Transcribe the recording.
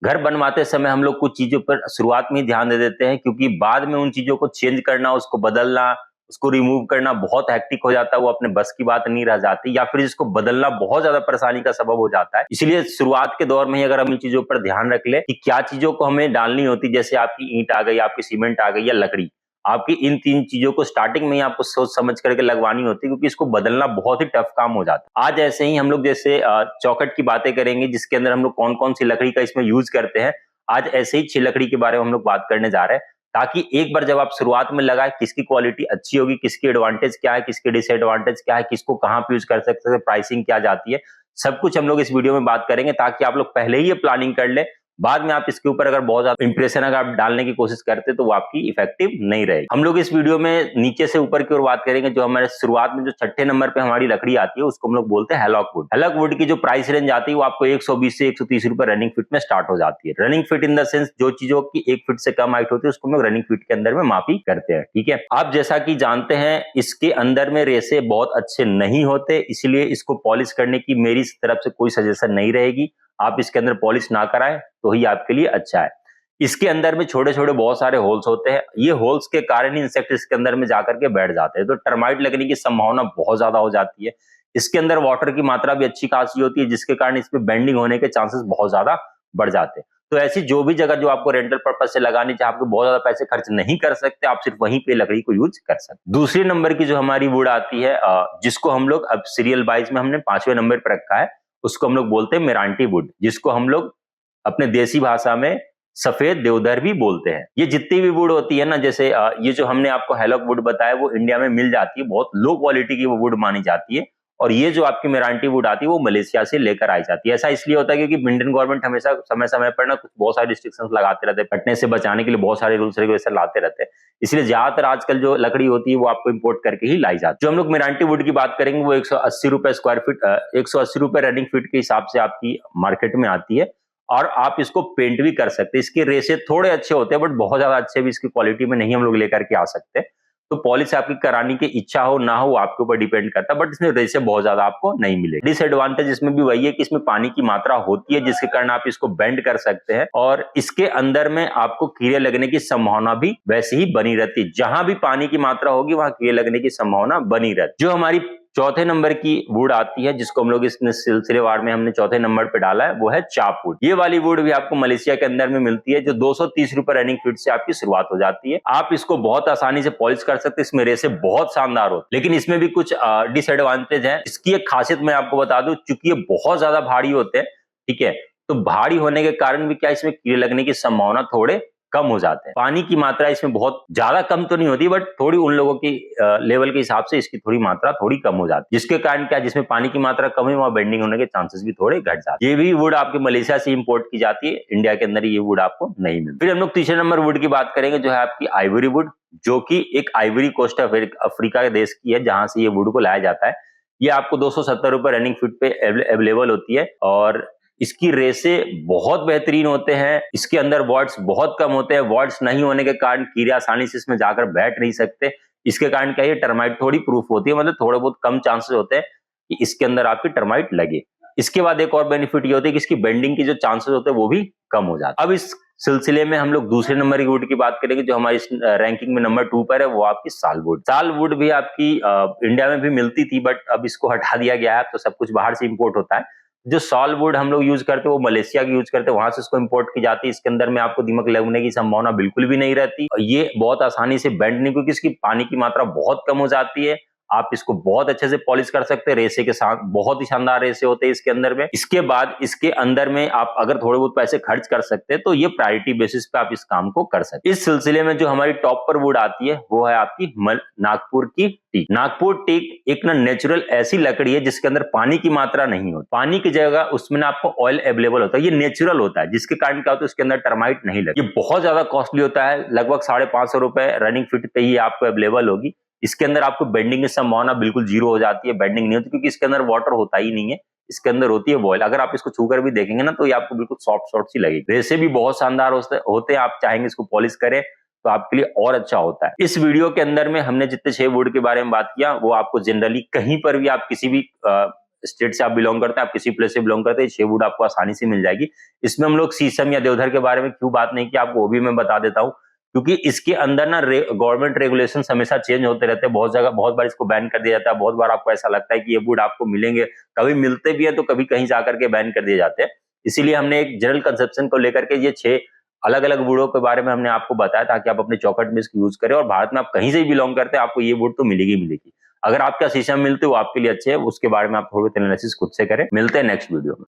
घर बनवाते समय हम लोग कुछ चीजों पर शुरुआत में ही ध्यान दे देते हैं, क्योंकि बाद में उन चीजों को चेंज करना, उसको बदलना, उसको रिमूव करना बहुत हेक्टिक हो जाता है, वो अपने बस की बात नहीं रह जाती, या फिर इसको बदलना बहुत ज्यादा परेशानी का सबब हो जाता है। इसलिए शुरुआत के दौर में ही अगर हम इन चीजों पर ध्यान रख ले कि क्या चीजों को हमें डालनी होती, जैसे आपकी ईंट आ गई, आपकी सीमेंट आ गई या लकड़ी, आपकी इन 3 चीजों को स्टार्टिंग में ही आपको सोच समझ करके लगवानी होती है, क्योंकि इसको बदलना बहुत ही टफ काम हो जाता है। आज ऐसे ही हम लोग जैसे चौखट की बातें करेंगे, जिसके अंदर हम लोग कौन-कौन सी लकड़ी का इसमें यूज करते हैं। आज ऐसे ही 6 लकड़ी के बारे में हम लोग बात करने जा रहे हैं, ताकि एक बार जब आप शुरुआत में लगाए, किसकी क्वालिटी अच्छी होगी, किसकी एडवांटेज क्या है, किसके डिसएडवांटेज क्या है, किसको कहाँ पे यूज कर सकते हैं, प्राइसिंग क्या जाती है, सब कुछ हम लोग इस वीडियो में बात करेंगे, ताकि आप लोग पहले ही ये प्लानिंग कर ले। बाद में आप इसके ऊपर अगर बहुत ज्यादा इंप्रेशन अगर आप डालने की कोशिश करते तो वो आपकी इफेक्टिव नहीं रहेगी। हम लोग इस वीडियो में नीचे से ऊपर की ओर बात करेंगे। जो हमारे शुरुआत में जो 6ठे नंबर पे हमारी लकड़ी आती है, उसको हम लोग बोलते हैं हैलॉक वुड। हैलॉक वुड की जो प्राइस रेंज आती है वो आपको 120 से 130 रुपए रनिंग फीट में स्टार्ट हो जाती है। Running feet in the sense जो चीजों की 1 फीट से कम हाइट होती है, उसको हम लोग रनिंग फीट के अंदर में मापी करते हैं। ठीक है, आप जैसा कि जानते हैं इसके अंदर में रेसे बहुत अच्छे नहीं होते, इसलिए इसको पॉलिश करने की मेरी तरफ से कोई सजेशन नहीं रहेगी। आप इसके अंदर पॉलिश ना कराएं तो ही आपके लिए अच्छा है। इसके अंदर में छोटे छोटे बहुत सारे होल्स होते हैं, ये होल्स के कारण ही इंसेक्ट इसके अंदर में जाकर के बैठ जाते हैं, तो टर्माइट लगने की संभावना बहुत ज्यादा हो जाती है। इसके अंदर वाटर की मात्रा भी अच्छी खासी होती है, जिसके कारण इसमें बेंडिंग होने के चांसेस बहुत ज्यादा बढ़ जाते हैं। तो ऐसी जो भी जगह जो आपको रेंटल पर्पज से लगानी चाहिए, आपको बहुत ज्यादा पैसे खर्च नहीं कर सकते, आप सिर्फ वहीं पे लकड़ी को यूज कर सकते। दूसरी नंबर की जो हमारी वुड आती है, जिसको हम लोग अब सीरियल वाइज में हमने 5वें नंबर पर रखा है, उसको हम लोग बोलते हैं मेरांटी वुड, जिसको हम लोग अपने देसी भाषा में सफेद देवदार भी बोलते हैं। ये जितनी भी वुड होती है ना, जैसे ये जो हमने आपको हैलॉक वुड बताया, वो इंडिया में मिल जाती है, बहुत लो क्वालिटी की वो वुड मानी जाती है। और ये जो आपकी मेरांटी वुड आती है वो मलेशिया से लेकर आई जाती है। ऐसा इसलिए होता है क्योंकि इंडियन गवर्नमेंट हमेशा समय समय पर ना कुछ बहुत सारे रिस्ट्रिक्शंस लगाते रहते हैं, फटने से बचाने के लिए बहुत सारे रूल्स रेगुलेशन लाते रहते हैं। इसलिए ज्यादातर आजकल जो लकड़ी होती है वो आपको इंपोर्ट करके ही लाई जाती है। जो हम लोग मेरांटी वुड की बात करेंगे वो 180 रुपए स्क्वायर फीट, 180 रुपए रनिंग फीट के हिसाब से आपकी मार्केट में आती है। और आप इसको पेंट भी कर सकते हैं। इसके रेसे थोड़े अच्छे होते हैं, बट बहुत ज्यादा अच्छे भी इसकी क्वालिटी में नहीं हम लोग लेकर के आ सकते। तो पॉलिश आपकी कराने की इच्छा हो ना हो, आपके ऊपर डिपेंड करता है, बट इसमें रेसे बहुत ज्यादा आपको नहीं मिले। डिसएडवांटेज इसमें भी वही है कि इसमें पानी की मात्रा होती है, जिसके कारण आप इसको बेंड कर सकते हैं, और इसके अंदर में आपको कीड़े लगने की संभावना भी वैसे ही बनी रहती है। जहां भी पानी की मात्रा होगी वहां कीड़े लगने की संभावना बनी रहती है। जो हमारी चौथे नंबर की वुड आती है, जिसको हम लोग इस सिलसिलेवार में हमने चौथे नंबर पे डाला है, वो है चाप वुड। ये वाली वुड भी आपको मलेशिया के अंदर में मिलती है, जो 230 रुपए रनिंग फीट से आपकी शुरुआत हो जाती है। आप इसको बहुत आसानी से पॉलिश कर सकते हैं, इसमें रेसे बहुत शानदार होते हैं। लेकिन इसमें भी कुछ डिसएडवांटेज है। इसकी एक खासियत मैं आपको बता दूं, चूंकि ये बहुत ज्यादा भारी होते हैं, ठीक है, तो भारी होने के कारण भी क्या इसमें कीड़े लगने की संभावना थोड़े कम हो जाते हैं। पानी की मात्रा इसमें बहुत ज्यादा कम तो नहीं होती, बट थोड़ी उन लोगों की लेवल के हिसाब से इसकी थोड़ी मात्रा थोड़ी कम हो जाती है, जिसके कारण क्या, जिसमें पानी की मात्रा कम है वहां बेंडिंग होने के चांसेस भी थोड़े घट जाते हैं। ये भी वुड आपके मलेशिया से इंपोर्ट की जाती है, इंडिया के अंदर ये वुड आपको नहीं मिलती। फिर हम लोग तीसरे नंबर वुड की बात करेंगे, जो है आपकी आइवरी वुड, जो कि एक आइवरी कोस्ट अफ्रीका के देश की है, जहां से ये वुड को लाया जाता है। ये आपको 270 रुपए रनिंग फीट पे अवेलेबल होती है, और इसकी रेसे बहुत बेहतरीन होते हैं। इसके अंदर वॉर्ड्स बहुत कम होते हैं, वॉर्ड्स नहीं होने के कारण कीड़े आसानी से इसमें जाकर बैठ नहीं सकते। इसके कारण क्या, ये टर्माइट थोड़ी प्रूफ होती है, मतलब थोड़े बहुत कम चांसेस होते हैं कि इसके अंदर आपकी टर्माइट लगे। इसके बाद एक और बेनिफिट ये होती है कि इसकी बेंडिंग की जो चांसेस होते हैं वो भी कम हो जाते हैं। अब इस सिलसिले में हम लोग दूसरे नंबर की वुड की बात करेंगे, जो हमारी रैंकिंग में नंबर 2 पर है, वो आपकी सालवुड। सालवुड भी आपकी इंडिया में भी मिलती थी, बट अब इसको हटा दिया गया है, तो सब कुछ बाहर से इंपोर्ट होता है। जो सॉलवुड हम लोग यूज करते हैं वो मलेशिया की यूज करते हैं, वहां से इसको इंपोर्ट की जाती है। इसके अंदर में आपको दीमक लगने की संभावना बिल्कुल भी नहीं रहती, और ये बहुत आसानी से बेंड नहीं, क्योंकि इसकी पानी की मात्रा बहुत कम हो जाती है। आप इसको बहुत अच्छे से पॉलिश कर सकते हैं, रेसे के साथ बहुत ही शानदार रेसे होते हैं इसके अंदर में। इसके बाद इसके अंदर में आप अगर थोड़े बहुत पैसे खर्च कर सकते हैं, तो ये प्रायोरिटी बेसिस पे आप इस काम को कर सकते हैं। इस सिलसिले में जो हमारी टॉप पर वुड आती है वो है आपकी नागपुर की टीक। नागपुर टीक एक ना नेचुरल ऐसी लकड़ी है जिसके अंदर पानी की मात्रा नहीं होती, पानी की जगह उसमें ना आपको ऑयल अवेलेबल होता है। ये नेचुरल होता है, जिसके कारण क्या होता है, उसके अंदर टर्माइट नहीं लगती। ये बहुत ज्यादा कॉस्टली होता है, लगभग 550 रुपए रनिंग फीट पे ही आपको अवेलेबल होगी। इसके अंदर आपको बेंडिंग की संभावना बिल्कुल जीरो हो जाती है, बेंडिंग नहीं होती, क्योंकि इसके अंदर वाटर होता ही नहीं है, इसके अंदर होती है बॉयल। अगर आप इसको छूकर भी देखेंगे ना, तो ये आपको बिल्कुल सॉफ्ट सॉफ्ट सी लगेगी। रेसे भी बहुत शानदार होते हैं, आप चाहेंगे इसको पॉलिश करें तो आपके लिए और अच्छा होता है। इस वीडियो के अंदर में हमने जितने 6 वुड के बारे में बात किया, वो आपको जनरली कहीं पर भी आप किसी भी स्टेट से आप बिलोंग करते हैं, आप किसी प्लेस से बिलोंग करते हैं, 6 वुड आपको आसानी से मिल जाएगी। इसमें हम लोग शीशम या देवदार के बारे में क्यों बात नहीं की, आपको वो भी मैं बता देता हूँ, क्योंकि इसके अंदर ना गवर्नमेंट रेगुलेशन हमेशा चेंज होते रहते हैं। बहुत जगह बहुत बार इसको बैन कर दिया जाता है, बहुत बार आपको ऐसा लगता है कि ये वुड आपको मिलेंगे, कभी मिलते भी है तो कभी कहीं जाकर के बैन कर दिए जाते हैं। इसीलिए हमने एक जनरल कंसेप्शन को लेकर के ये 6 अलग-अलग वुडों के बारे में हमने आपको बताया, ताकि आप अपने चौखट में इसको यूज करें, और भारत में आप कहीं से भी बिलोंग करते हैं, आपको ये वुड तो मिलेगी ही मिलेगी। अगर आपके यहाँ शीशम मिलते हो, आपके लिए अच्छे है, उसके बारे में आप थोड़ी एनालिसिस खुद से करें। मिलते हैं नेक्स्ट वीडियो में।